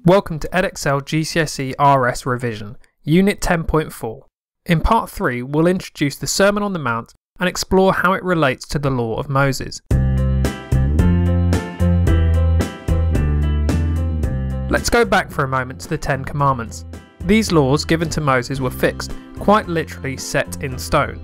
Welcome to Edexcel GCSE RS Revision, Unit 10.4. In Part 3, we'll introduce the Sermon on the Mount and explore how it relates to the Law of Moses. Let's go back for a moment to the Ten Commandments. These laws given to Moses were fixed, quite literally set in stone.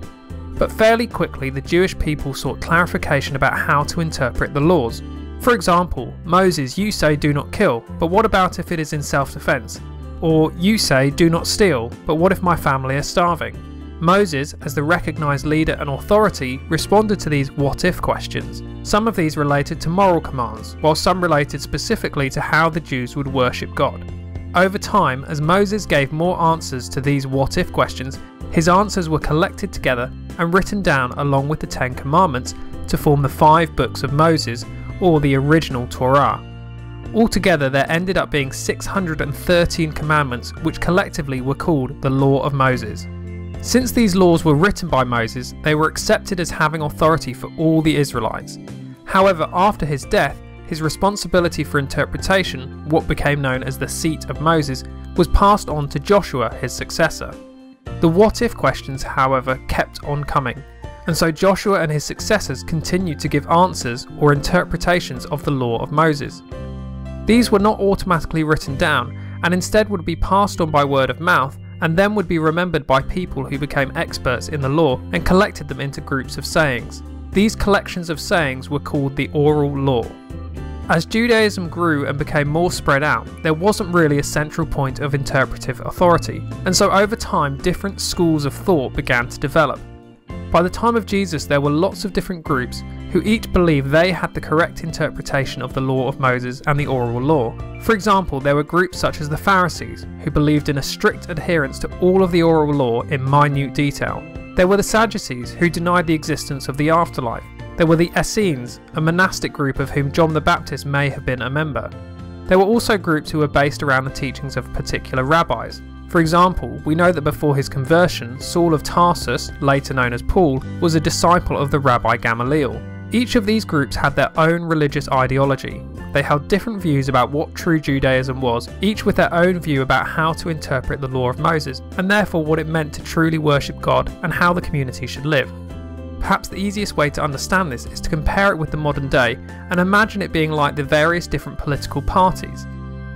But fairly quickly the Jewish people sought clarification about how to interpret the laws. For example, Moses, you say do not kill, but what about if it is in self-defense? Or you say do not steal, but what if my family are starving? Moses, as the recognized leader and authority, responded to these what-if questions. Some of these related to moral commands, while some related specifically to how the Jews would worship God. Over time, as Moses gave more answers to these what-if questions, his answers were collected together and written down along with the Ten Commandments to form the 5 books of Moses, or the original Torah. Altogether there ended up being 613 commandments which collectively were called the Law of Moses. Since these laws were written by Moses, they were accepted as having authority for all the Israelites. However, after his death, his responsibility for interpretation, what became known as the Seat of Moses, was passed on to Joshua, his successor. The what-if questions, however, kept on coming, and so Joshua and his successors continued to give answers or interpretations of the Law of Moses. These were not automatically written down, and instead would be passed on by word of mouth, and then would be remembered by people who became experts in the law and collected them into groups of sayings. These collections of sayings were called the oral law. As Judaism grew and became more spread out, there wasn't really a central point of interpretive authority, and so over time different schools of thought began to develop. By the time of Jesus there were lots of different groups who each believed they had the correct interpretation of the Law of Moses and the oral law. For example, there were groups such as the Pharisees, who believed in a strict adherence to all of the oral law in minute detail. There were the Sadducees, who denied the existence of the afterlife. There were the Essenes, a monastic group of whom John the Baptist may have been a member. There were also groups who were based around the teachings of particular rabbis. For example, we know that before his conversion, Saul of Tarsus, later known as Paul, was a disciple of the Rabbi Gamaliel. Each of these groups had their own religious ideology. They held different views about what true Judaism was, each with their own view about how to interpret the Law of Moses, and therefore what it meant to truly worship God and how the community should live. Perhaps the easiest way to understand this is to compare it with the modern day and imagine it being like the various different political parties.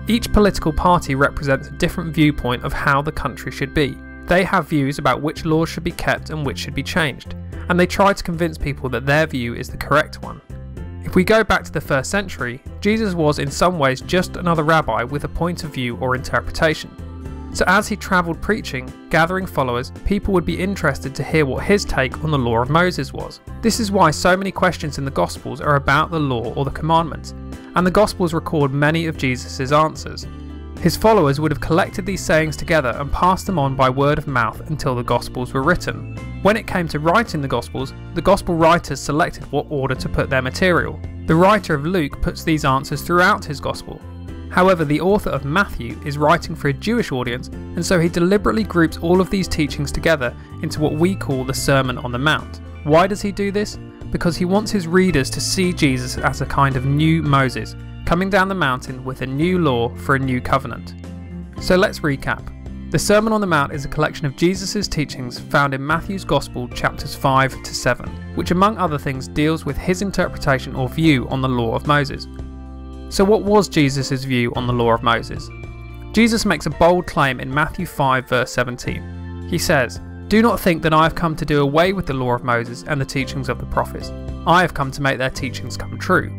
Each political party represents a different viewpoint of how the country should be. They have views about which laws should be kept and which should be changed, and they try to convince people that their view is the correct one. If we go back to the 1st century, Jesus was in some ways just another rabbi with a point of view or interpretation. So as he travelled preaching, gathering followers, people would be interested to hear what his take on the Law of Moses was. This is why so many questions in the Gospels are about the law or the commandments, and the Gospels record many of Jesus' answers. His followers would have collected these sayings together and passed them on by word of mouth until the Gospels were written. When it came to writing the Gospels, the Gospel writers selected what order to put their material. The writer of Luke puts these answers throughout his Gospel. However, the author of Matthew is writing for a Jewish audience, and so he deliberately groups all of these teachings together into what we call the Sermon on the Mount. Why does he do this? Because he wants his readers to see Jesus as a kind of new Moses, coming down the mountain with a new law for a new covenant. So let's recap. The Sermon on the Mount is a collection of Jesus' teachings found in Matthew's Gospel chapters 5 to 7, which among other things deals with his interpretation or view on the Law of Moses. So what was Jesus' view on the Law of Moses? Jesus makes a bold claim in Matthew 5 verse 17. He says, "Do not think that I have come to do away with the law of Moses and the teachings of the prophets. I have come to make their teachings come true."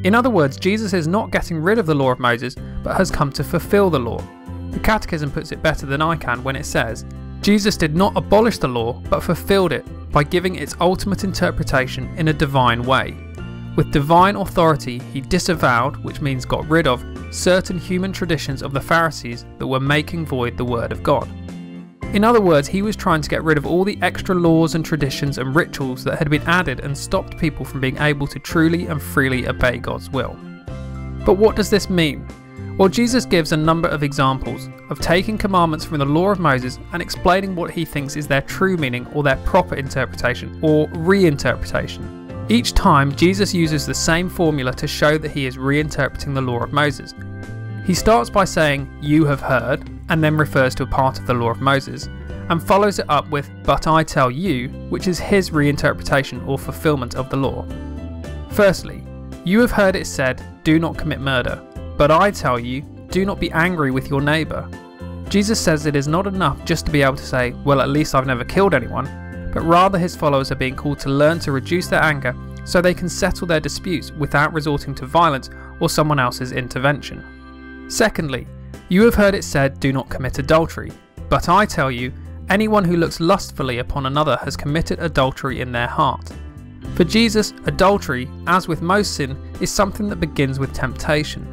In other words, Jesus is not getting rid of the law of Moses, but has come to fulfill the law. The Catechism puts it better than I can when it says, Jesus did not abolish the law, but fulfilled it by giving its ultimate interpretation in a divine way. With divine authority, he disavowed, which means got rid of, certain human traditions of the Pharisees that were making void the word of God. In other words, he was trying to get rid of all the extra laws and traditions and rituals that had been added and stopped people from being able to truly and freely obey God's will. But what does this mean? Well, Jesus gives a number of examples of taking commandments from the Law of Moses and explaining what he thinks is their true meaning or their proper interpretation or reinterpretation. Each time, Jesus uses the same formula to show that he is reinterpreting the Law of Moses. He starts by saying, "You have heard," and then refers to a part of the law of Moses, and follows it up with, "But I tell you," which is his reinterpretation or fulfillment of the law. Firstly, you have heard it said, "Do not commit murder," but I tell you, do not be angry with your neighbour. Jesus says it is not enough just to be able to say, "Well, at least I've never killed anyone," but rather his followers are being called to learn to reduce their anger so they can settle their disputes without resorting to violence or someone else's intervention. Secondly, you have heard it said, "Do not commit adultery," but I tell you, anyone who looks lustfully upon another has committed adultery in their heart. For Jesus, adultery, as with most sin, is something that begins with temptation.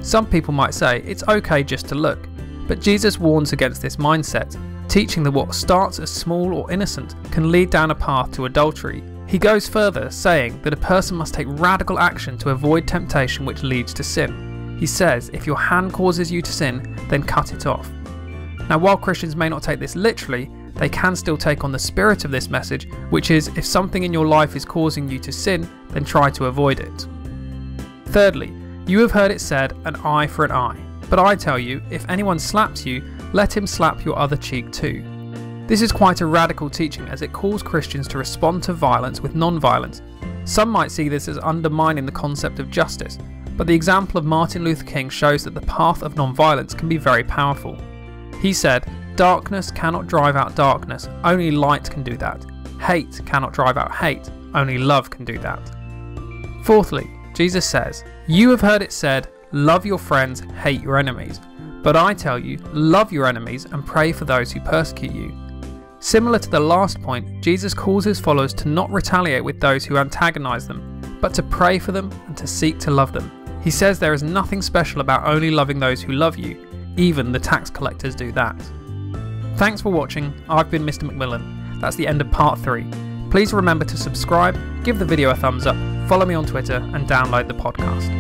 Some people might say it's okay just to look, but Jesus warns against this mindset, teaching that what starts as small or innocent can lead down a path to adultery. He goes further, saying that a person must take radical action to avoid temptation which leads to sin. He says, if your hand causes you to sin, then cut it off. Now, while Christians may not take this literally, they can still take on the spirit of this message, which is, if something in your life is causing you to sin, then try to avoid it. Thirdly, you have heard it said, "An eye for an eye," but I tell you, if anyone slaps you, let him slap your other cheek too. This is quite a radical teaching, as it calls Christians to respond to violence with non-violence. Some might see this as undermining the concept of justice, but the example of Martin Luther King shows that the path of non-violence can be very powerful. He said, "Darkness cannot drive out darkness, only light can do that. Hate cannot drive out hate, only love can do that." Fourthly, Jesus says, "You have heard it said, 'Love your friends, hate your enemies.' But I tell you, love your enemies and pray for those who persecute you." Similar to the last point, Jesus calls his followers to not retaliate with those who antagonize them, but to pray for them and to seek to love them. He says there is nothing special about only loving those who love you. Even the tax collectors do that. Thanks for watching. I've been Mr. McMillan. That's the end of part 3. Please remember to subscribe, give the video a thumbs up, follow me on Twitter and download the podcast.